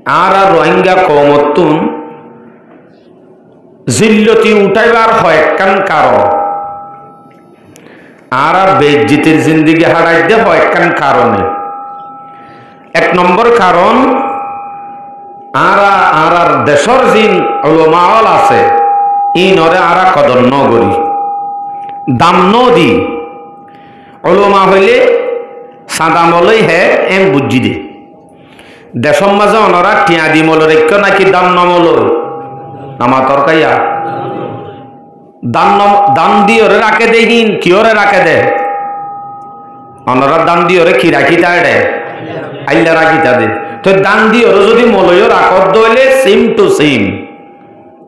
আর রোহিঙ্গা কমতুন জিল্লতি উঠাইবার হয় কান কারণ আর বেজ্জিতের জিন্দিগি হারাইতে হয় কান কারণে। এক নম্বর কারণ আর দেশর জিন উলামাওয়াল আছে ই নরে আরা কদর নগরী দাম নদী উলামা হইলে সাদামলই হে এম বুঝি দে দেশম মাঝে অনরা টিয়া দি মলরেক্য নাকি দাম নমলই নামা তরকাইয়া দান দিয়ে ওরে রাখে দে হিন কি ওরে রাখে দে অনরা দান দিয়ে ওরে কি রাখি তাড়ে আইলা রাখি দে তো দান দিয়ে ওরে যদি মলয় রাখত দইলে সেম টু সেম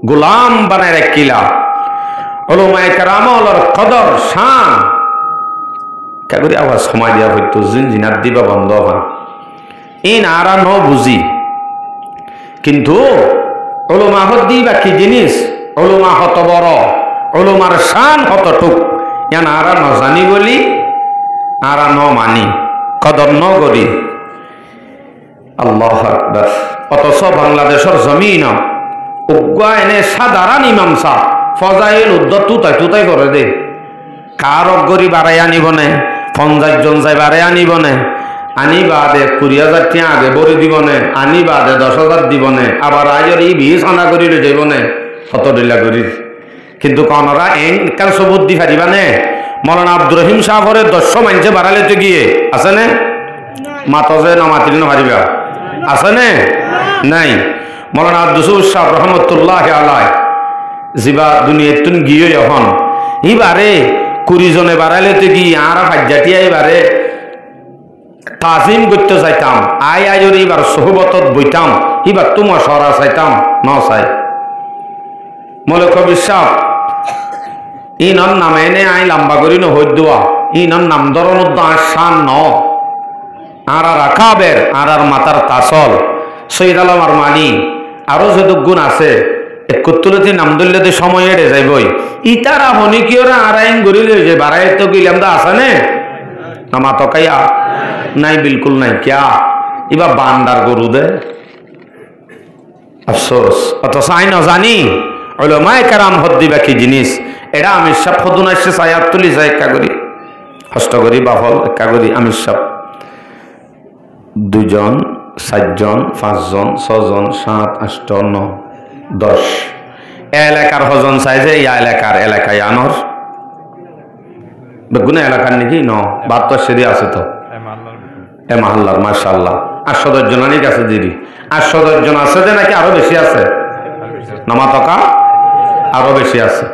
গোলাম বানায় রাখিলা উলামায়ে কেরাম ওলর কদর শান কাগরি আওয়াজ সময় দিয়া হইতো জিনজিনাত দিবা বন্ধ হয় ইন আরা ন বুঝি কিন্তু উলামা হদ দিবা কি জিনিস উলামা হত বড় উলামার শান হতটুক ইয়ান আরা ন জানি বলি আরা ন মানি কদর ন করি। আল্লাহু আকবার। অথচ বাংলাদেশের জমিন উগ্গা এনে সাধারণ ইমাম সাহ ফজাইল উদ্দত তুতাই করে দে কার অগরি বাড়াই আনিব নে 50 জন যাই বাড়াই আনিব নে আনি বাদে 20,000 টিয়া আগে বড়ি দিব নে আনি বাদে 10,000 দিব নে আবার আজর এই 20 আনা করি যাইব নে কত ডিলা করি কিন্তু কনরা এন কাল সবুত দি ফারিবা নে মৌলানা আব্দুর রহিম সাহেবের 100 মাইনছে বাড়াইতে গিয়ে আছে নে মাতজে না মাতিল না ফারিবা আছে নে নাই। মৌলানা আব্দুস সাহেব রহমতুল্লাহ আলাইহি জিবা দুনিয়াতুন গিয়ে এখন ইবারে 20 জনে বাড়াইতে গিয়ে আরা ফাজ্জাটিয়া এবারে তাজিম করতে চাইতাম আইর এবার সোহবতত বইতাম এবার তোমার সরা চাইতাম ন চাই মলে কবির সাহ ইনর নামে এনে আই লম্বা করি ন হই দোয়া ইনর নাম ধরন শান ন আর আকাবের আর মাতার তাসল সৈয়দ আলম আর মানি আরো যত গুণ আছে একত্রতে নাম ধরলে সময় এড়ে যাইবই ইতারা হনি কি ওরা আরাইন গড়ি লইছে বাড়াই তো গেলাম দা আছে নে নামা তকাইয়া নাই বিলকুল নাই ক্যা ইবা বান্দার গরু দে আফসোস অথচ আই ন জানি উলামায়ে কেরাম হদ দিবা কি জিনিস এটা আমি সব হদুন আসছে সায়াত তুলি যায় একা করি হস্ত করি বাফল একা করি আমি সব 2 জন 4 জন 5 জন 6 জন 7 8 9 10 এলাকার হজন চাইছে ইয়া এলাকায় আনর বেগুনা এলাকার নাকি ন 72 সেরি আছে তো এ মাহল্লার মাশাআল্লাহ 810 জন আনি কাছে দিদি 810 জন আছে যে নাকি আরো বেশি আছে নামা তকা আরো বেশি আছে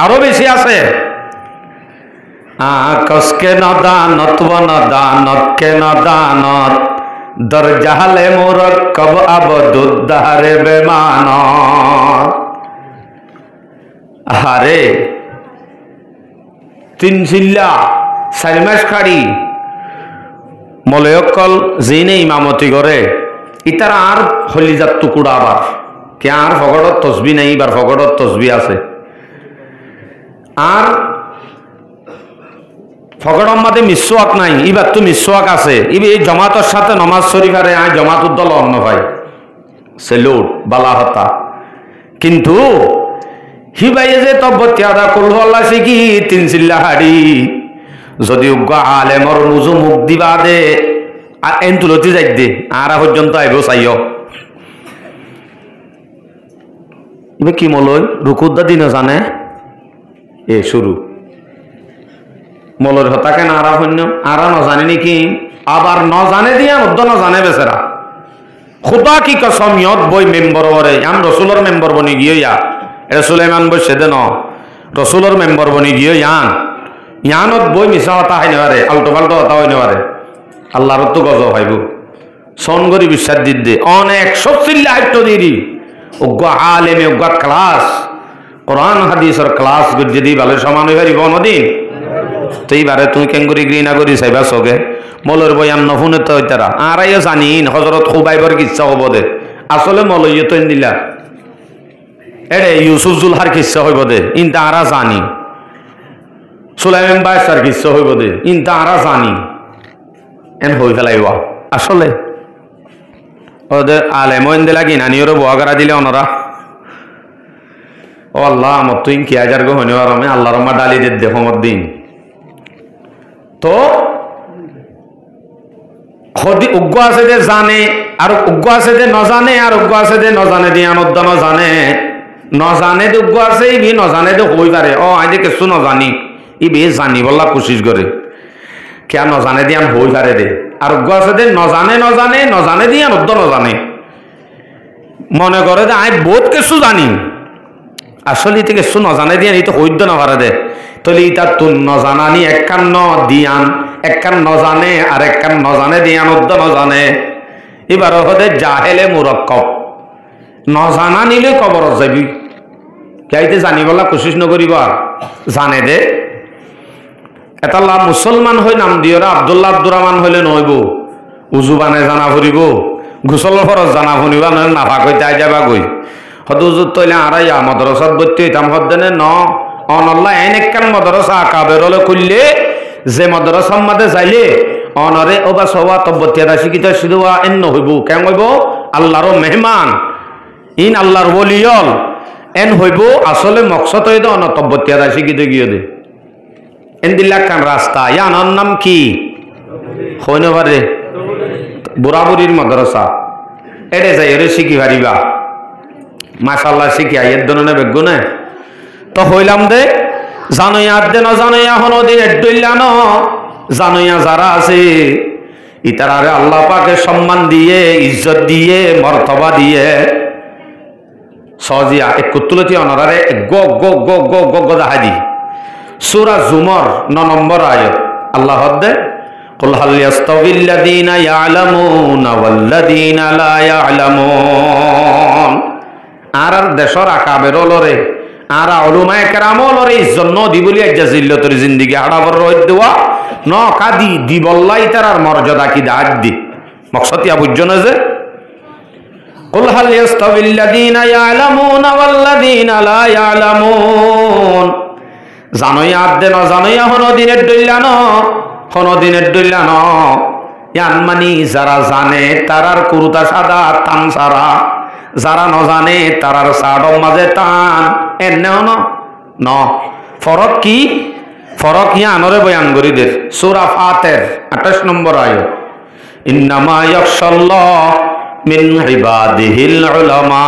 আরো বেশি আছে কসকে নদানত বনদানত কে নদানত দরজালে মুরক্কব আবদুদ্দারে বেমানত আরে 3 জিল্লা 4 মাস খাড়ি মলয়কল জিনে ইমামতি করে ইতার আর হলিজাত টুকুড়া আবার কে আর ফগড়ত তসবি নাই এবার ফগড়ত তসবি আছে আর ফগড়ম মাঝে মিসওয়াক নাই এবার তো মিসওয়াক আছে এই জমাতের সাথে নমাজ শরীফারে আয় জমাতুর দল অন্য ভাই সেলুট বালা হতা কিন্তু হিবাই যে তব্বতি আদা করল আল্লাহ শিখি 3 চিল্লা হাড়ি যদি উগ্গা আলেমর মুজু মুখ দিবা দে আর এন তুলতি যাই দে আর পর্যন্ত আইব চাইও এবার কি মলই রুকুদ্দা দিন জানে এ শুরু মলর হতাকে না আরা হন্য আরা ন জানে নাকি আবার ন জানে দিয়া মধ্য ন জানে বেচারা খুদা কি কসম ইয়ত বই মেম্বর ওরে আম রসুলর মেম্বর বনি গিয়ে ইয়া এটা সুলাইমান বই সেদে ন রসুলর মেম্বর বনি গিয়ে ইয়ানত বই মিশা হতা হয় নেবারে আলটো পাল্টো হতা হয় নেবারে আল্লাহর তো গজ ভাইব সন করি বিশ্বাস দিতে অনেক সচ্ছিল্লা হাইট দিদি উগ্গা আলেমে উগ্গা ক্লাস কোরআন হাদিসের ক্লাস যদি ভালো সমান হয়ে পারিব নদীন তো এইবারে তুমি কেঙ্গুরি ঘৃণা করি চাইবা চকে মলর বয়ান নফুনে তো তারা আর জানিন হজরত খুবাইবার কিচ্ছা হব দে আসলে মলইয়ে তো দিলা এরে ইউসুফ জুলহার কিচ্ছা হইব দে ইনতা আরা জানি সুলাইমান বাদশার কিচ্ছা হইব দে ইনতা আরা জানি এন হই ফেলাইবা আসলে ওদের আলেমইন দিলা গিনানিওর বোয়াগারা দিলে অনরা ও আল্লাহ আমার তুই কি হাজার গো হনি আর আমি আল্লাহর মা ডালি দে দেখো মত দিন তো খদি উগ্গ আছে যে জানে আর উগ্গ আছে যে নজানে আর উগ্গ আছে যে নজানে দিয়ে আনন্দ নজানে নজানে দে উগ্গ আছে ই নজানে দে হই পারে ও আই যে কিছু নজানি ই বে জানি বলা কোশিশ করে কে নজানে দিয়ে আন হই পারে দে আর উগ্গ আছে যে নজানে নজানে নজানে দিয়ে আনন্দ নজানে মনে করে যে আই বহুত কিছু জানি আসলে এটা কিছু নজানে দিয়ে এই তো হইদ্য না পারে দে তাহলে এটা তুন নজানানি একখান ন দিয়ান একখান নজানে আর একখান নজানে দিয়ান উদ্দ নজানে এবার হতে জাহেলে মুরক্কব নজানা নিলে কবর যাবি যাইতে জানিবলা কোশিশ নকরিব আর জানে দে এটা মুসলমান হই নাম দিয়রা আব্দুল্লাহ আব্দুর রহমান হইলে নইব উজু বানে জানা ফুরিব গোসল ফরজ জানা ফুরিবা নয় নাফা কইতে আই যাবা গই হদুজুত তৈলে আড়াইয়া মদরসাত বইতে হইতাম হদ্দেনে ন অনল্লা এন একখান মদরসা কাবেরলে খুললে যে মদরসার মাঝে যাইলে অনরে ওবা সবা তব্বতিয়াদা শিখিত শুধুয়া এন্ন হইব কেন হইব আল্লাহর মেহমান ইন আল্লাহর ওলিয়ল এন হইব আসলে মকসদ হইত অন তব্বতিয়াদা শিখিতে গিয়ে দে এন দিল্লা খান রাস্তা ইয়ানোর নাম কি হইন পারে বুড়াবুড়ির মদরসা এরে যাই এরে শিখি পারিবা মাশাআল্লাহ শিখি আইয়ের দনে বেগুনে তো হইলাম দে জানইয়া দে না জানইয়া হনো দিন এডইলা ন জানইয়া যারা আছে ইতারারে আল্লাহ পাকে সম্মান দিয়ে ইজ্জত দিয়ে মর্তবা দিয়ে সজিয়া এক কুতুলতি অনরারে গো গো গো গো গো গো দাহাদি সূরা জুমর 9 নম্বর আয়াত আল্লাহ হদ্দে কুল হাল ইয়াস্তাবিল্লাযীনা ইয়ালামুনা ওয়াল্লাযীনা লা ইয়ালামুন আর দেশর আকাবের লরে আর উলামায়ে কেরাম লরে ইজ্জত ন দি বলি আজ্জা জিল্লতর জিন্দেগি হাড়াবর রইদ দেওয়া ন কাদি দি বল্লাই তার মর্যাদা কি দাজ দি মকসদ ইয়া বুঝজনে যে কুল হাল ইয়াস্তাবিল্লাযীনা ইয়ালামুনা ওয়াল্লাযীনা লা ইয়ালামুন জানইয়া দে না জানইয়া হনো দিনের দইলা ন হনো দিনের দইলা ন ইয়ান মানি যারা জানে তারার কুরুতা সাদা তান সারা যারা ন জানে তারার সাডম মাঝে টান এনেও ন ফরক কি ফরক ইয়া আনরে বয়ান করি দে সূরা ফাতির 28 নম্বর আয়াত ইন্নামা ইয়াখশাল্লাহ মিন ইবাদিহিল উলামা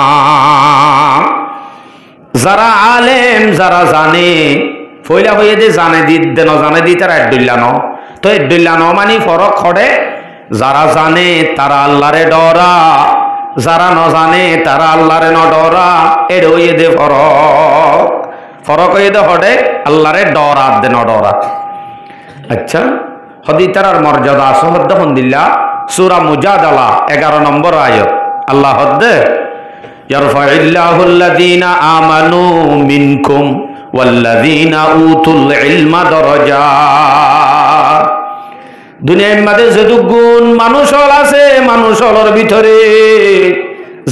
যারা আলেম যারা জানে ফইলা হইয়ে দে জানে দি দে ন জানে দি তারা এডইলা ন তো এডইলা ন মানে ফরক খড়ে যারা জানে তারা আল্লাহরে ডরা যারা ন জানে তারা আল্লাহরে ন ডরা এর হইয়ে দে ফরক ফরক হইয়ে দে হডে আল্লাহরে ডরা দে ন ডরা আচ্ছা হদি তারার মর্যাদা সহদ্দ হন্দিল্লা সূরা মুজাদালা 11 নম্বর আয়াত আল্লাহ হদ্দে ইয়ারফাইল্লাহুল্লাযীনা আমানু মিনকুম ওয়াল্লাযীনা উতুল ইলমা দারাজাত দুনিয়ার মধ্যে যত গুণ মানুষ আছে মানুষের ভিতরে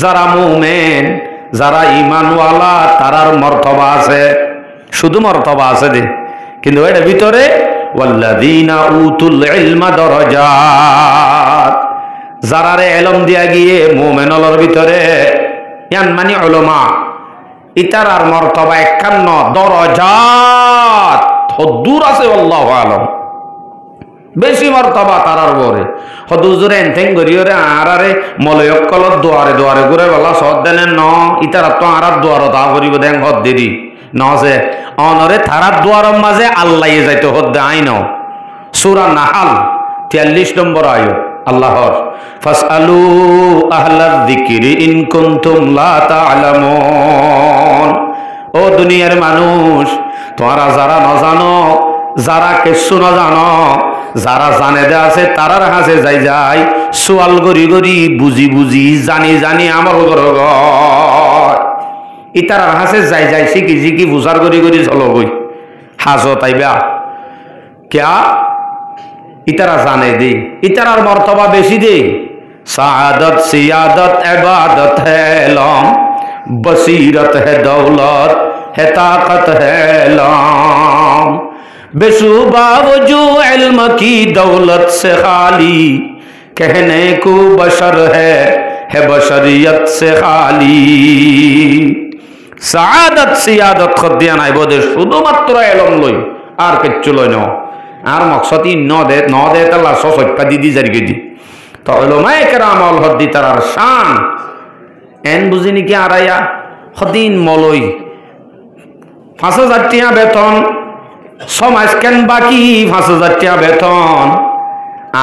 যারা মুমিন যারা ঈমানওয়ালা তারার মর্তবা আছে শুধু মর্তবা আছে দে কিন্তু এর ভিতরে ওয়াল্লাযীনা উতুল ইলমা দারাজাত যারারে ইলম দিয়া গিয়ে মুমিনদের ভিতরে ইয়ান মানে উলামা ইতারার মর্তবা 51 দরজাত দূর আছে আল্লাহু আলাম বেশি মর্তবা তারার বরে হদুজুরে এনথেং গরিয়রে আরারে মলয়কলত দুয়ারে দুয়ারে ঘুরে বলা সদ দেনে ন ইতারা তো আরার দুয়ার তা করিব দেন হদ দেরি ন যে অনরে তারার দুয়ারের মাঝে আল্লাহ যাইতে হদ দে আইন সূরা নাহাল 43 নম্বর আয়াত আল্লাহর ফাসআলু আহলায যিকরি ইন কুনতুম লা তা'লামুন ও দুনিয়ার মানুষ তোমরা যারা না জানো যারা কিছু না জানো যারা জানে দে আছে তারার কাছে যাই যাই সোয়াল গরি গরি বুঝি বুঝি জানি জানি আমার ঘর ইতারার কাছে যাই যাই শিখি শিখি বুঝার গরি গরি চলো গই হাজো তাইবা ক্যা ইতারা জানে দে ইতারার মর্তবা বেশি দে সাআদত সিয়াদত ইবাদত है इल्म बसीरत है दौलत है ताकत है इल्म बेशुबा वजू इल्म की दौलत से खाली कहने को बशर है बशरियत से खाली सादत सियादत खदिया নাই বোধে শুধুমাত্র এলম লই আর কিচ্ছু লই না আর মকসদি ন দে তাল্লা সসপা দিদি জারি দি তো উলামায়ে কেরাম আল হদ্দি তারার শান এন বুঝিনি কি আরাইয়া হদিন মলই 5000 টাকা বেতন সমাজ কেন বাকি 5000 টাকা বেতন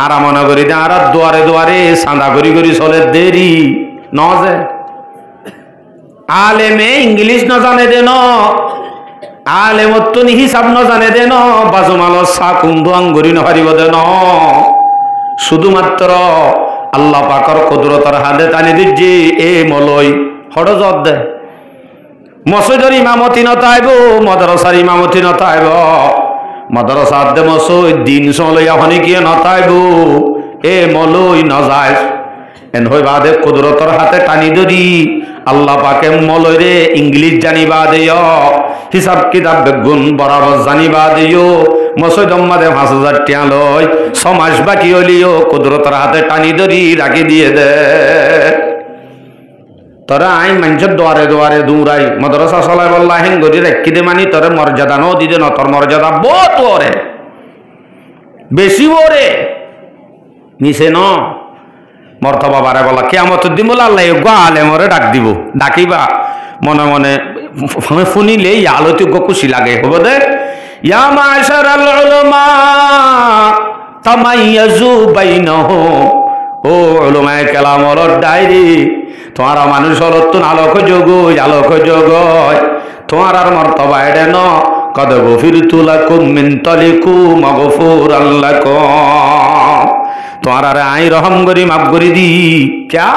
আর মনে করি আর দুয়ারে দুয়ারে সাদা করি করি চলে দেরি নজে আলেমে ইংলিশ ন জানে দেন আলেমত হিসাব ন জানে দেন বাজুমাল চা কুম্ভ আঙ্গুরি নহারিব দেন শুধুমাত্র আল্লাহ পাকর কুদরতর হাতে টানি দিচ্ছি এ মলই হড়জত দে মসজিদের ইমামতি নতাইব মাদ্রাসার ইমামতি নতাইব মাদ্রাসার দে মসজিদ দিন চলইয়া হনি কিয়ে নতাইব এ মলই নজায় এন হই বাদে কুদরতর হাতে টানি ধরি আল্লাহ পাকে মলই রে ইংলিশ জানিবা দিও হিসাব কিতাব বেগুন বরাবর জানিবা দিও মসজিদ মাদে 5000 টাকা লয় সমাজ বাকি হলিও কুদরতর হাতে টানি ধরি রাখি দিয়ে দে তোরা আই মানুষের দুয়ারে দুয়ারে দৌড়াই মাদ্রাসা চলাই বললা হেন গরি রাখি দে মানি তোর মর্যাদা ন দিদে ন তোর মর্যাদা বহুত ওরে বেশি ওরে নিচে ন মর্তবা বারে বলা কিয়ামতের দিন বলে আল্লাহ গালে মরে ডাক দিব ডাকিবা মনে মনে শুনিলে আলোতে খুশি লাগে হবো দে ইয়া মাশারাল উলামা তামাইয়াজু বাইনাহুম ও উলামায়ে কেরামর ডাইরি তোমার মানুষের তো আলোক যোগ তোমার আর মর্তবা এডে ন কদ গফিরতু লাকুম মিন তালিকু মাগফুরাল লাকুম তোমার আরে আই রহম করি মাফ করে দি ক্যা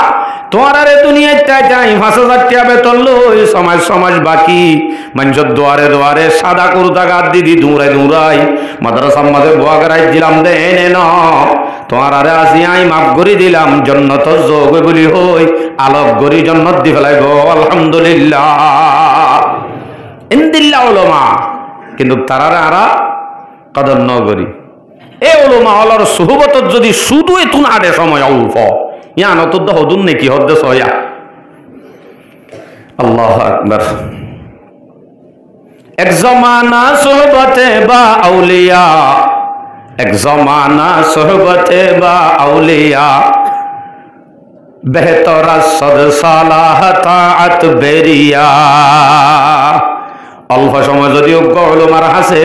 তোমার আরে দুনিয়ায় চাই 5000 টাকা বেতন লই সমাজ বাকি মানুষের দুয়ারে দুয়ারে সাদা কুর্তা গাদ দিদি দৌড়াই মাদ্রাসার মাঝে বোয়া করাই দিলাম দে এনে ন তোমার আরে আসি আই মাফ করে দিলাম জন্নত যোগ বলি হই আলোক গরি জন্নত দি ফেলাইব আলহামদুলিল্লাহ ইনদিল্লাহ উলামা কিন্তু তারারে আরা কদর ন করি এ উলামা আল্লাহর সুহবতত যদি শুধু এতুন আড়ে সময় অল্প ইয়া নতদ হদুন নাকি হদ্দে সয়া আল্লাহু আকবার এক জমানা সুহবতে বা আউলিয়া এক জমানা সুহবতে বা আউলিয়া বেহতর সদ সালাহ তাআত বেরিয়া অল্প সময় যদি উলমার হাসে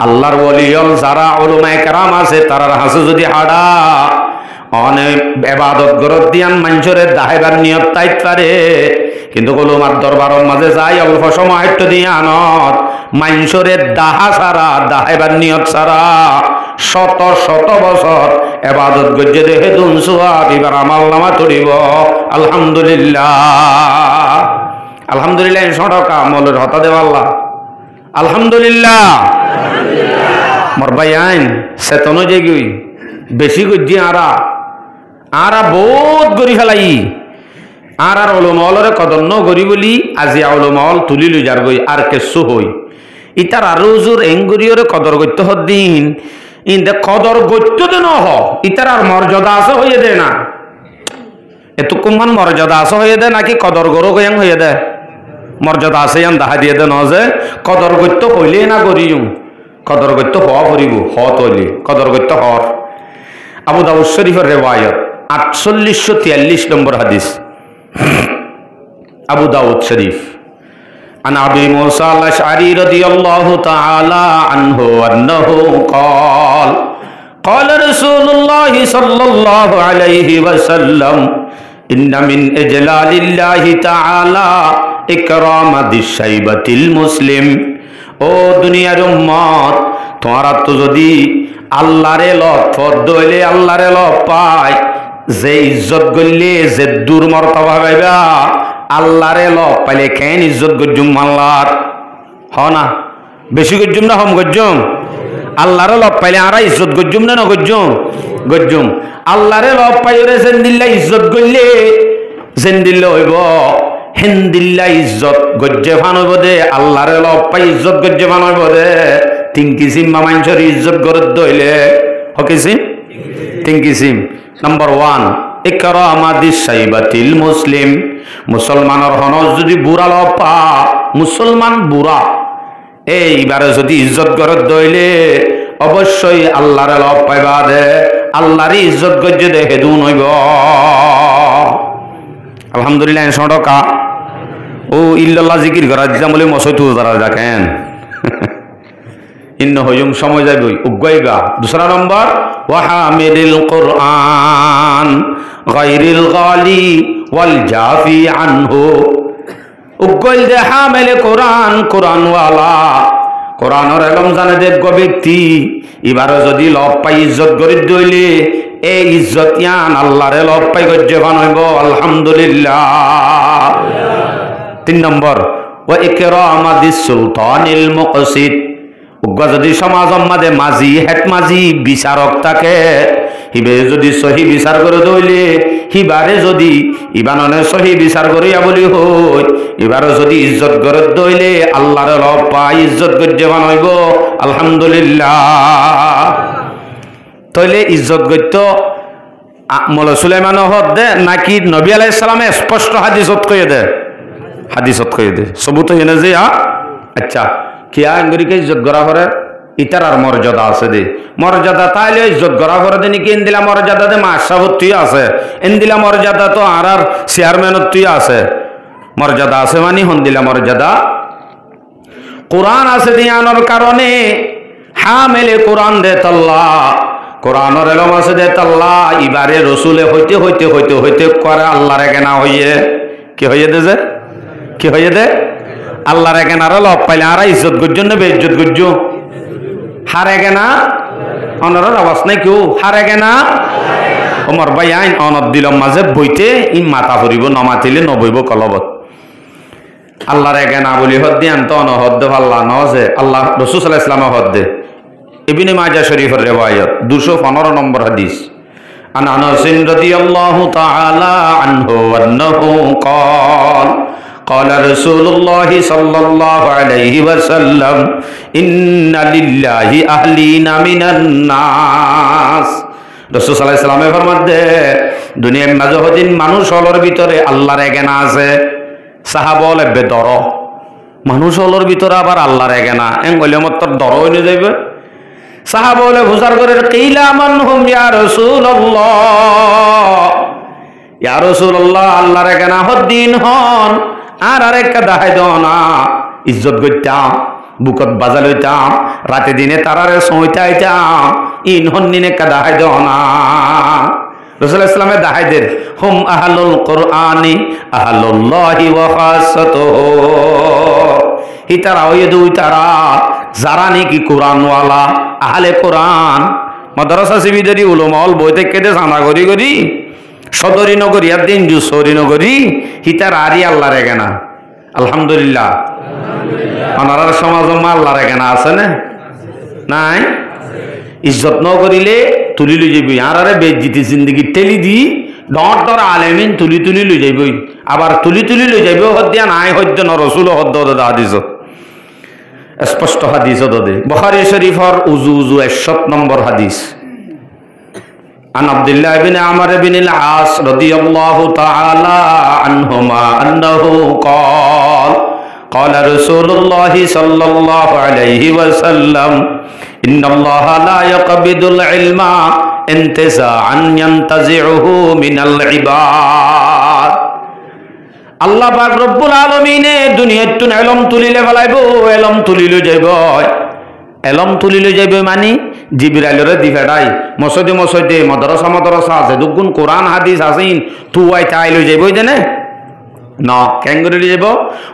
আল্লাহর ওলিয়ল যারা উলামায়ে কেরাম আছে তারার হাসে যদি হাড়া অনেক ইবাদত গরত দিয়ান মানুষের দাহাইবার নিয়ত তাইত পারে কিন্তু উলামার দরবারের মাঝে যাই অল্প সময় একটু দিয়ানত মানুষের দাহা ছাড়া দাহাইবার নিয়ত ছাড়া শত শত বছর ইবাদত গজ্জে দেহে দুন সওয়াব এবার আমলনামা তরিব আলহামদুলিল্লাহ আলহামদুলিল্লাহ 100 টাকা আমলের হতা দেব আল্লাহ আলহামদুলিল্লাহ মোর ভাই আইন সেতনো যে গই বেশি গজ্জি আরা বহুত গরি ফেলাই আর উলামাওয়ালরে কদর ন গরি বলি আজি উলামাওয়াল তুলি লই যার গই আর কেসু হই ইতার আর হুজুর এঙ্গুরিয়রে কদর গত্য হদ্দিন ইনদে কদর গত্য দেন হ ইতার আর মর্যাদা আছে হইয়ে দে না এতকুমান মর্যাদা আছে হইয়ে দে নাকি কদর গরো গয়াং হইয়ে দে মর্যাদা আছে ইয়ান দেখা দিয়ে দে ন যে কদর গত্য হইলে না গরিয়ুম কদর গত্য হওয়া পড়িব হ তৈলি কদর গত্য হর আবু দাউদ শরীফের রিওয়ায়াত 4843 নম্বর হাদিস আবু দাউদ শরীফ عن أبي موسى الأشعري رضي الله تعالى عنه أنه قال قال رسول الله صلى الله عليه وسلم إن من إجلال الله تعالى إكرام ذي الشيبة المسلم ও দুনিয়ার উম্মত তোমারা তো যদি আল্লাহরে লভ ফদলে আল্লাহরে লভ পায় যে ইজ্জত গইলে যে দূর মর্তবা পাইবা আল্লাহরে লভ পাইলে কেন ইজ্জত গজ্জুম আল্লাহর হ না বেশি গজ্জুম না কম গজ্জুম আল্লাহরে লভ পাইলে আরা ইজ্জত গজ্জুম না গজ্জুম আল্লাহরে লভ পাইরে জেন্দিল্লা ইজ্জত গইলে জেন্দিল্লা হইব হেন্দিল্লা ইজ্জত গজ্জে ফানব দে আল্লাহরে লভ পাই ইজ্জত গজ্জে ফানব দে তিন কিসিম মানুষের ইজ্জত গরত দইলে হকিসিম তিন কিসিম নাম্বার 1 ইকরামাদিস সাইবাতিল মুসলিম, মুসলমানের হনজ যদি বুড়া লপা, মুসলমান বুড়া এইবারে যদি ইজ্জত গরত দইলে অবশ্যই আল্লাহর লপ পাইবা দে, আল্লাহরই ইজ্জত গজ্জে দে হেদু নইব। আলহামদুলিল্লাহ। সড়কা ও ইল্লাল্লাহ জিকির করা দিতাম বলে মশই তু তারা দেখেন ইন্ন হইম সময় যাইব উগাইগা। দুসরা নম্বর ওয়াহামিলিল কুরআন গায়রিল গালি ওয়াল জাফি আনহু, উগাইল দে হামিলে কোরআন, কোরআনওয়ালা, কোরআনের এলম জানে যোগ্য ব্যক্তি এবারও যদি লব পাই ইজ্জত গরিব দইলে এই ইজ্জত ইয়ান আল্লাহরে লব পাই গজ্জেবান হইব। আলহামদুলিল্লাহ। 3 নম্বর ওয়া ইকরামাদিস সুলতানিল মুকসিদ, উগ্র যদি সমাজ মাঝে মাঝি হেড মাঝি বিচারক থাকে হিবে যদি সহি বিচার করে দইলে হিবারে যদি ইবাননে সহি বিচার করিয়া বলি হই এবারও যদি ইজ্জত করে দইলে আল্লাহর লব পাই ইজ্জত গজ্জেবান হইব। আলহামদুলিল্লাহ। তইলে ইজ্জত গত্য মোলা সুলাইমান হদ দে নাকি নবী আলাইহিস সালামে স্পষ্ট হাদিসত কইয়ে দে, হাদিসত কইয়ে দে সবুত এনে যে আচ্ছা কিয়া আঙ্গুরিকে ইজ্জত করা করে ইতার আর মর্যাদা আছে দে, মর্যাদা তাইলে ইজ্জত করা করে দে নাকি এন্দিলা মর্যাদা দে মাসাবত তুই আছে, এন্দিলা মর্যাদা তো আর চেয়ারম্যানত তুই আছে, মর্যাদা আছে মানে হন্দিলা মর্যাদা কোরআন আছে দিয়ানোর কারণে হামেলে কোরআন দে তাল্লা, কোরআনের এলম আছে দে তাল্লা ইবারে রসুলে হইতে হইতে হইতে হইতে করে আল্লাহর একেনা হইয়ে কি হইয়ে দে যে কি হইয়ে দে আল্লাহর একেনারে লব পাইলে আর ইজ্জত গজ্জ না বেইজ্জত গজ্জ হারে গেনা অনরের আওয়াজ নাই কেউ হারে গেনা ওমর ভাই আইন অনদ দিলম মাঝে বইতে ই মাথা ফুরিব নমাতিলে নবইব কলবত আল্লাহর একেনা বলি হদ দিয়ান তো অনহদ দে আল্লাহ নজে আল্লাহ রাসূল সাল্লাল্লাহু আলাইহি ওয়াসাল্লাম হদ দে। ইবনে মাজাহ শরীফের রিওয়ায়াত 215 নম্বর হাদিস আন আনাস রাদিয়াল্লাহু তাআলা আনহু আন্নাহু ক্বাল قال رسول الله صلى الله عليه وسلم إن لله أهلين من الناس, রাসূল সাল্লাল্লাহু আলাইহি ওয়াসাল্লাম ফরমান দে দুনিয়ার মাঝে হদিন মানুষ হলর ভিতরে আল্লাহর একেনা আছে। সাহাবা বলে বেদর মানুষ হলর ভিতরে আবার আল্লাহর একেনা এঙ্গলে মত দর হইনে যাইবে। সাহাবা বলে বুঝার করে কিলা মানহুম ইয়া রাসূলুল্লাহ, ইয়া রাসূলুল্লাহ আল্লাহর একেনা হদিন হন আর আরেকটা দাহাই দনা ইজ্জত করতাম বুকত বাজা লইতাম রাতে দিনে তারারে সইতাইতাম ইন হন্নিনে কা দাহাই দনা। রাসূল ইসলামে দাহাইদের হুম আহলুল কুরআনি আহলুল্লাহি ওয়া খাসাতুহু, ইতারা ওই দুই তারা যারা নাকি কোরআনওয়ালা আহলে কোরআন মাদ্রাসা সিবিদারি উলামাল বইতে কেটে জানা করি করি সদরি নগরী আর দিন জুসরি নগরী হিতার আরি আল্লাহ রেগে না। আলহামদুলিল্লাহ। ওনার সমাজ আল্লাহ রেগে না আছে না নাই ইজ্জত ন করিলে তুলি লই যাবি আর আরে বেজ্জিতি জিন্দগি টেলি দি ডর ডর আলেমিন তুলি তুলি লই যাবই আবার তুলি তুলি লই যাইব হদ্দিয়া নাই হদ্দ ন রসুল হদ্দ হাদিস স্পষ্ট হাদিস দে বুখারী শরীফর উজু উজু 61 নম্বর হাদিস عن عبد الله بن عمرو بن العاص رضي الله تعالى عنهما أنه قال قال رسول الله صلى الله عليه وسلم إن الله لا يقبض العلم انتزاعا ينتزعه من العباد। আল্লাহ পাক রব্বুল আলামিন দুনিয়াতুন ইলম তুলিলে ফলাইবো ইলম তুলিলে যাইব এলম তুলি লই যাইবে মানে জিবরাইলরে দি ফেডাই মসজিদে মসজিদে মাদ্রাসা মাদ্রাসা আছে দুগুণ কোরআন হাদিস আছেন তুই তাই লই যাইবই দেনে না কেন করে লই যাইব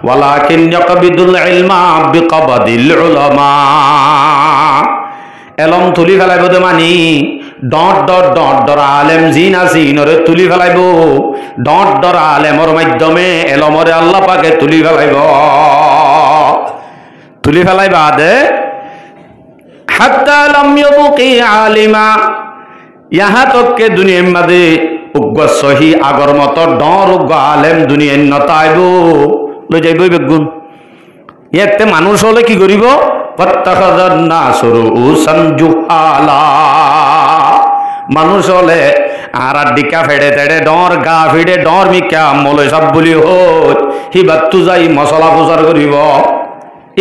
ওয়ালাকিন ইয়াকবিদুল ইলমা বিকবাদিল উলামা, এলম তুলি ফেলাইব দে মানে ডট ডট ডট ডর আলেম জিন আছিন ওরে তুলি ফেলাইব ডট ডর আলেমর মাধ্যমে এলমরে আল্লাহ পাকে তুলি ফেলাইবা দে হাত্তা লাম ইয়াবকি আলিমা ইহা তক কে দুনিয়ার মাঝে উগ্র সহি আগর মত ডর উগ্র আলেম দুনিয়ার নতাইব লই যাইব বেগুন এতে মানুষ হলে কি করিব ফাত্তাখাযান নাসরু সানজুহালা, মানুষ হলে আর ডিকা ফেড়ে তেড়ে ডর গা ফিডে ডর মিকা মলৈ সব বলি হত হিবাত তু যাই মশলা প্রচার করিব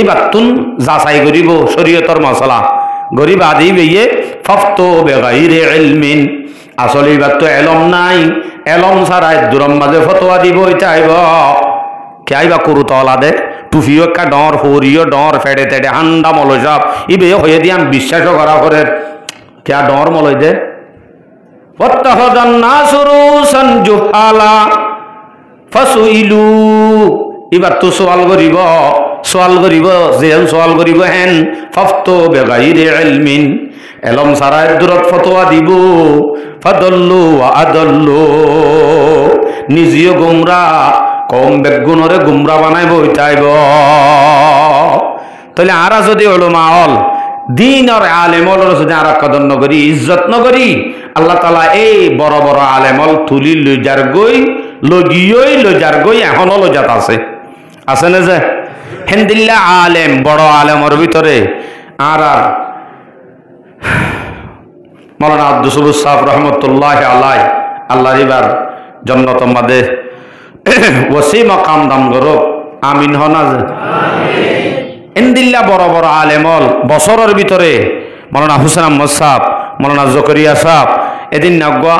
এবার তুন যাচাই করিব শরীয়তর মশলা গরিব আদি বেয়ে ফফতো বেগাইরে ইলমিন আসলে এবার তো এলম নাই এলম ছাড়াই দূরম মাঝে ফতোয়া দিব চাইব কে আইবা করু তলা দে টুফিও একটা ডর হরিও ডর ফেড়ে তেড়ে হান্ডা মলয় সব ইবে হয়ে দিয়ে আমি বিশ্বাসও করা করে কে ডর মলয় দে এবার তো সোয়াল করিব যেন সোয়াল করিব হেন ফফতো বেগাইরে ইলমিন এলম সারায় দূরত ফতোয়া দিব ফাদল্লু আদল্লু নিজেও গুমরা কম বেগুনরে গুমরা বানাইব চাইব তাহলে আরা যদি ওলমা হল দিন আর আলেমল যদি আর কদর নগরী ইজ্জত নগরী আল্লাহ তালা এই বড় বড় আলেমল তুলি লইজার গই লগিয়ই লইজার গই এখনো লজাত আছে না যে হেন্দিল্লা আলেম বড় আলেমর ভিতরে আর মৌলানা আব্দুস সবুজ সাহেব রহমতুল্লাহ আলাই আল্লাহ রিবার জন্নত মাদে ওসি মকাম দাম গরব আমিন হনা যে হেন্দিল্লা বড় বড় আলেমল বছরের ভিতরে মৌলানা হুসেন আহমদ সাহেব মৌলানা জকরিয়া সাহেব এদিন নাগুয়া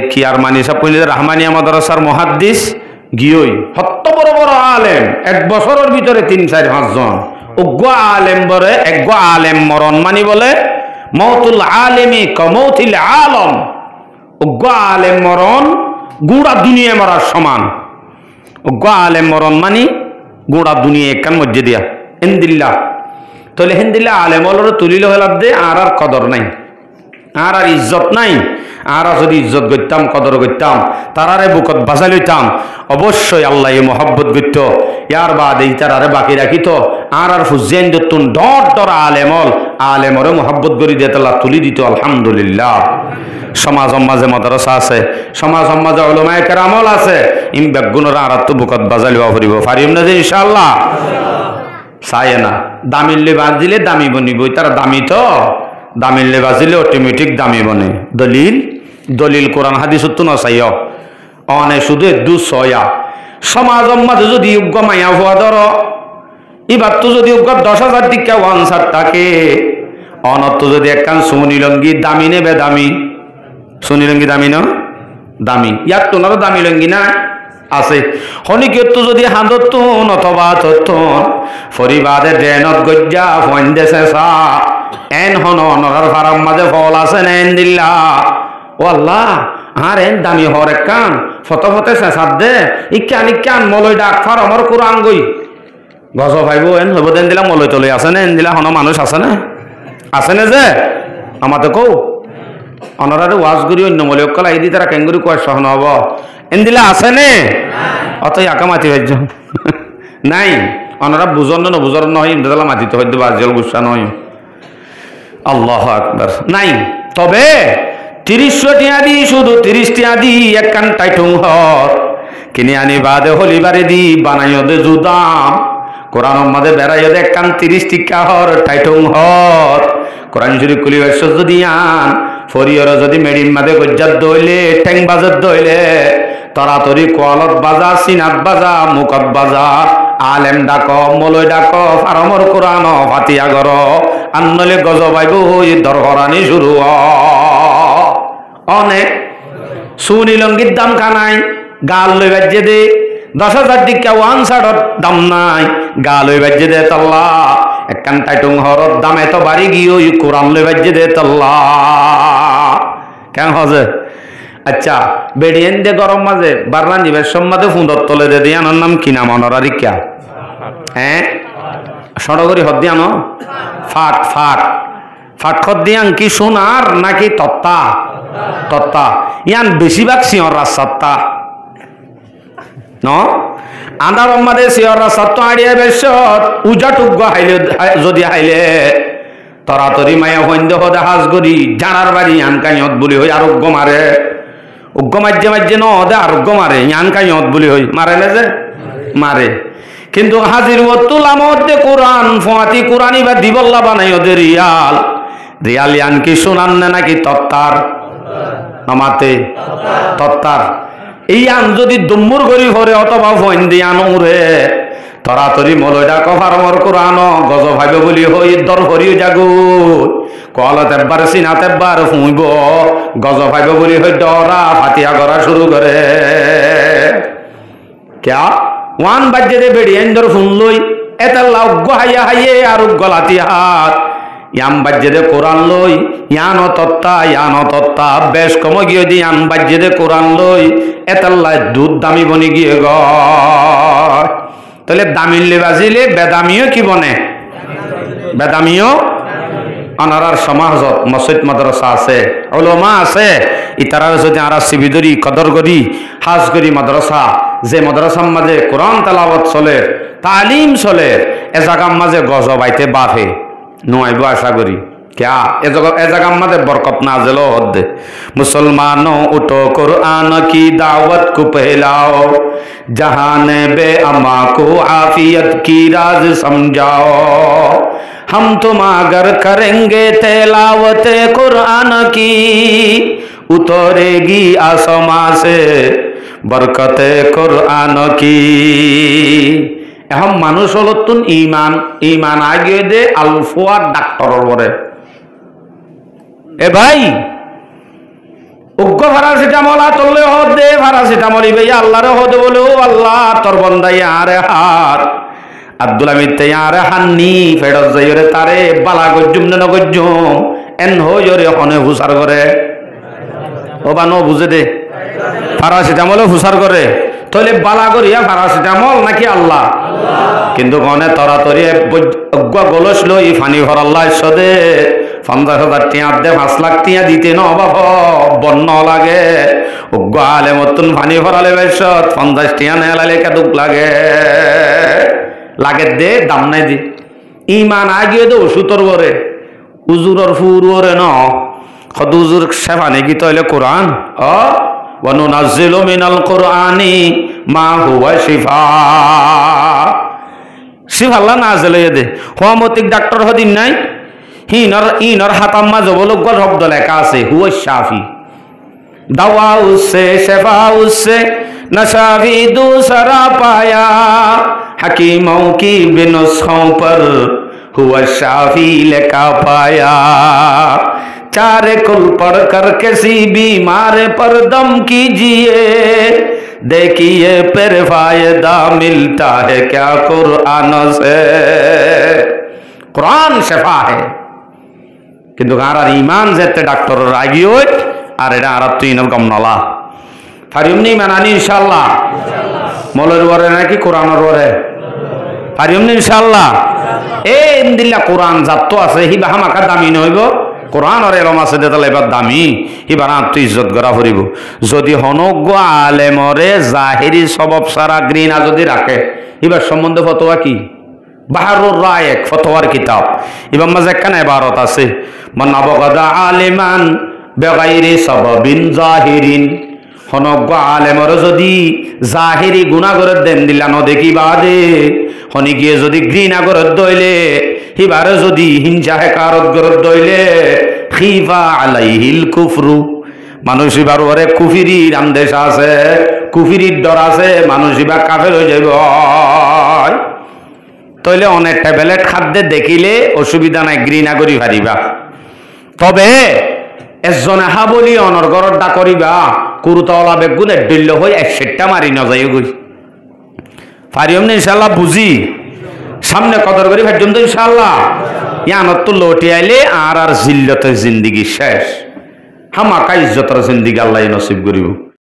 কি আর মানি সাহেব কইলে রহমানিয়া মাদ্রাসার মুহাদ্দিস গিয়ই হত্ত বড় বড় আলেম এক বছরের ভিতরে 3-4-5 জন উগ্র আলেম বলে এক আলেম মরণ মানি বলে মৌতুল আলেমি কমৌতিল আলম উগ্র আলেম মরণ গুড়া দুনিয়া মরার সমান উগ্র আলেম মরণ মানি গুড়া দুনিয়া একান মধ্যে দিয়া হিন্দিল্লা তাহলে হিন্দিল্লা আলেম অলরে তুলিল হলার দে আর কদর নাই আর ইজ্জত নাই আর যদি ইজ্জত করতাম কদর করতাম তারারে বুকত বাজাই লইতাম অবশ্যই আল্লাহ এই মহব্বত করত ইয়ার বাদ এই তারারে বাকি রাখিত আর ফুজেন দতুন ডর ডর আলেমরে মহব্বত করি দিয়ে তাল্লাহ তুলি দিত আলহামদুলিল্লাহ সমাজ মাঝে মাদ্রাসা আছে সমাজ মাঝে উলামায়ে কেরামল আছে ইম বেগুনর আর তো বুকত বাজাই লওয়া ফুরিব পারিম না যে ইনশাআল্লাহ চায় না দামিলে বাজ দিলে দামি বনিব তারা দামি তো দামিলে বাজিলে অটোমেটিক দামি বনে দলিল কোরআন হাদিস তো নসাইও অনে শুধু দুসয়া সমাজ মাঝে যদি যোগ্য মায়া হওয়া ধর এবার তো যদি যোগ্য 10,000 টিকা ওয়ানসার থাকে অনত যদি একখান সুনিলঙ্গি দামি নেবে দামি সুনিলঙ্গি দামি ন দামি ইয়ার তো দামি লঙ্গি না আছে হনিকেত যদি হাঁদতুন অথবা ততুন ফরিবাদে ড্রেনত গজ্জা ফন্দে চেঁচা এন হন অনরার ফারাম মাঝে ফল আছে নেন দিল্লা ও আল্লাহ আর এন দামি হর এক কান ফতে চেঁচাত দে ইকান মলয় ডাক ফার আমার কোরআন গই গজ ভাইব এন হব দেন দিলা মলয় তলৈ আছে না এন দিলা হন মানুষ আছে না যে আমাদের কৌ অনরারে ওয়াজ করি অন্য মলয় কলা এই দি তারা কেঙ্গুরি কোয়ার সহন হব এন দিলা আছে নে অতই আঁকা মাতি ভাজ্য নাই অনারা বুঝন না বুঝর নয় ইমদালা মাতিতে হয়তো বাজিয়াল গুসা নয় আল্লাহু আকবার নাই তবে 30 টিয়া দি শুধু 30 টিয়া দি একখান টাইটুং হর কিনে আনি বাদে হলিবারে দি বানাইও দে জুদাম কোরআন মাঝে বেড়াইও দে একখান 30 টিকা হর টাইটুং হর কোরআন শরীফ কুলি ভাষ্য যদি আন ফরিয়র যদি মেডিন মাঝে গজ্জাত দইলে ঠ্যাং বাজাত দইলে তরাতরি কলত বাজা সিনাত বাজা মুখত বাজা আলেম ডাক মলয় ডাক ফারমর কোরআন ফাতিয়া গর আন্নলে গজ বাইব হই দরহরানি শুরু অনেক সুনিলঙ্গির দাম খানাই গাল লই বাজ্যে দে 10,000 টিকা ওয়ান সাড়র দাম নাই গাল লই বাজ্যে দে তাল্লা একখান টাইটুং হরর দাম এত বাড়ি গিয়ে ওই কোরআন লই বাজ্যে দে তাল্লা কেন হজে আচ্ছা বেডিয়েন দে গরম মাঝে বারলান দিবের সম্মাদে ফুঁদর তলে দে দিয়ে আনার নাম কি নাম অনারারি ক্যা হ্যাঁ সড়গরি হদ দিয়ে আনো ফাট খদ দিয়ান কি সোনার নাকি তত্তা ইয়ান বেশিরভাগ সিঁহর রাস্তা ন আন্দার মাঝে সিঁহর রাস্তা আড়িয়া বেশত উজা টুক যদি হাইলে তরাতরি মায়া সন্দেহ হদে হাজ করি জানার বাড়ি আনকাইত বুলি হই আরোগ্য মারে উগ্র মাঝে ন দে আরোগ্য মারে আনকাইত বুলি হই মারে না যে মারে কিন্তু হাজির তুলামতে কোরআন ফোয়াতি কোরআনি বা দিবল্লা বানাই ওদের রিয়াল ইয়ান কি শোনান না নাকি তত্তার নমাতে তত্তার এই আন যদি দুম্মুর করি ভরে অথবা ফইন দি আন উড়ে তরাতরি মলয়টা কফারমর কোরআন গজ ভাইব বলি হই দর ভরিও জাগো কলত একবার সিনাত একবার ফুঁইব গজ ভাইব বলি হই ডরা ফাতিয়া করা শুরু করে ক্যা ওয়ান বাজ্যে দে বেড়ি এন্দর ফুনলই এতাল্লা উগ্গ হাইয়া হাইয়ে আর উগ্গলাতি হাত ইয়াম বাজ্যে দে কোরআন লই ইয়ানো তত্তা বেশ কম গিয়ে দি ইয়াম বাজ্যে দে কোরআন লই এতাল্লা দুধ দামি বনি গিয়ে গ তাহলে দামিলে বাজিলে বেদামিও কি বনে বেদামিও অনারার সমাজত মসজিদ মাদ্রাসা আছে উলামা আছে ইতারার যদি আরা সিবিদরি কদর করি হাজ করি মাদ্রাসা যে মাদ্রাসার মাঝে কোরআন তেলাওয়াত চলে তালিম চলে এ জায়গার মাঝে গজবাইতে বাফে নোয়াইব আশা করি क्या ए जगह मत बरकत नाज़िल होत मुसलमानों उठो कुरान की दावत को फैलाओ जहान बे अमा को आफियत की राज समझाओ हम तुम अगर करेंगे तिलावत कुरान की उतरेगी आसमां से बरकत कुरान की এখন মানুষ হল তুন ইমান আগে দে আলফোয়ার ডাক্তারের পরে এ ভাই উগ্র প্যারাসিটামল আতলে হদ দে প্যারাসিটামল ইবে আল্লাহরে হদ বলে ও আল্লাহ তোর বান্দা ইয়ারে হাত আব্দুল হামিদ তে ইয়ারে হান্নি ফেরত যাইরে তারে বালা গজ্জুম ন গজ্জুম এন হইরে হনে হুসার করে ও বানো বুঝে দে প্যারাসিটামল হুসার করে তাহলে বালা করিয়া প্যারাসিটামল নাকি আল্লাহ কিন্তু গনে তরাতরি গলস লই ফানি ভর আল্লাহ সদে 50,000 টিয়া দে 5 লাখ টিয়া দিতে ন বাবা বন্ন লাগে উগ্গ আলে মতন ফানি ভরালে বেশত 50 টিয়া নেলালে কেদুক লাগে দে দাম নাই দি ইমান আগে দে ওষুধর বরে হুজুরর ফুররে ন খদ হুজুর সেফানে কি তাইলে কোরআন وننزل من القرآن ما هو شفاء শিফা আল্লাহ নাযিল হয়ে দে হোমিওপ্যাথিক ডাক্তার হদিন নাই ইনর হাতাম মাঝে বলো শব্দ লেখা আছে হুয়া শাফি দাওয়া উসে শিফা উসে নশাফি दूसरा पाया हकीमों की बिनुस्खों पर हुआ शाफी लिखा पाया चार कुल पढ़ कर किसी बीमार पर दम कीजिए देखिए फिर फायदा मिलता है क्या कुरान से कुरान शिफा है किंतु गारा ईमान जेते डॉक्टर रागी होय আর এটা আর তুই না কম নলা ফারিমনি মানানি ইনশাআল্লাহ মৌলের ওরে নাকি কোরআনের ওরে ফারিমনি ইনশাআল্লাহ এ ইনদিল্লাহ কোরআন জাত আছে হিবা হামাকা দামি নইব কোরআন আর এলম আছে দেতালে এবার দামি এবার আত্ম ইজ্জত করা ফুরিব যদি হনজ্ঞ আলেমরে জাহিরি সবব সারা গ্রিনা যদি রাখে এবার সম্বন্ধে ফতোয়া কি বাহারুর রায়েক ফতোয়ার কিতাব এবার মাঝে একখানা ইবারত আছে মান আবগাদা আলিমান বেগাইরি সাবাবিন জাহিরিন হনজ্ঞ আলেমরে যদি জাহিরি গুনাহ করে দেন দিলা ন দেখি বাদে হনি গিয়ে যদি ঘৃণা করে দইলে হিবারে যদি হিংসা হেকারত করে দইলে খিফা আলাইহিল কুফরু মানুষ এবার ওরে কুফিরির আন্দেশ আছে কুফিরির ডর আছে মানুষ এবার কাফের হয়ে যাবে তইলে অনেক ট্যাবলেট খাদ্যে দেখিলে অসুবিধা নাই ঘৃণা করি পারিবা তবে এজনে হাবলি অনর্গরত ডা করিবা কুরুতলা বেগুনে ডিল্ল হই 100টা মারি না যায় গই পারিম না ইনশাআল্লাহ বুঝি সামনে কদর করি ভাজুম তো ইনশাআল্লাহ ইয়ানত তো লটি আইলে আর জিল্লতের জিন্দেগি শেষ হামাকা ইজ্জতের জিন্দেগি আল্লাহ নসিব করিব।